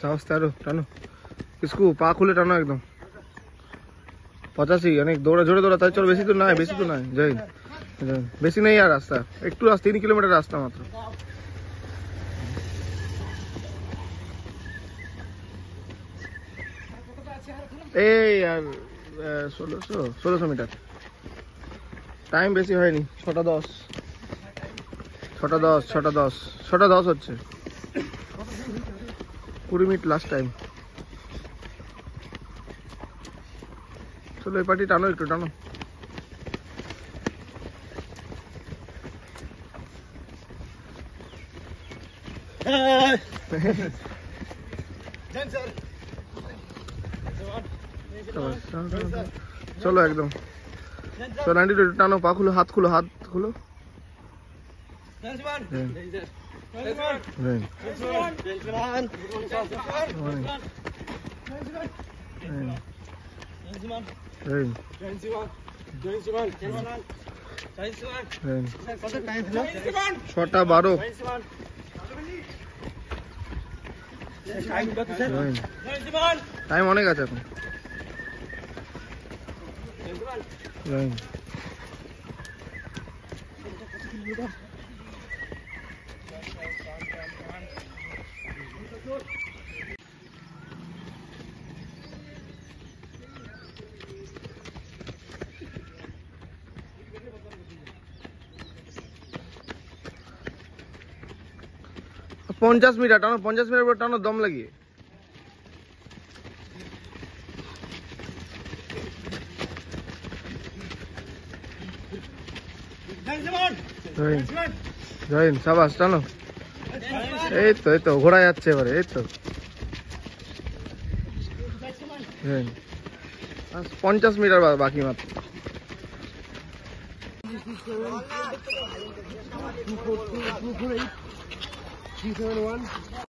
আস্তে আরো টানো কিসকু পা খুলে টানো একদম 85 অনেক দৌড়া জোরে দৌড়া তাই চল বেশি তো নাই জয় বেশি নেই আর রাস্তা একটু রাস্তা 3 কিলোমিটার রাস্তা মাত্র এই আর 1600 মিটার টাইম বেশি হয়নি 6:10 হচ্ছে 20 মিনিট লাস্ট টাইম চলো এই পার্টি টানো একটু টানো চলো একদম চলো 92 টানো পা খুলো হাত খুলো ছটা 12 টাইম অনেক আছে এখন পঞ্চাশ মিটার টানো 50 মিটার পর টানো দম লাগিয়ে জয়েন সাবাস টানো এই তো ঘোড়া যাচ্ছে এবারে এই তো 50 মিটার বাকি মাত্র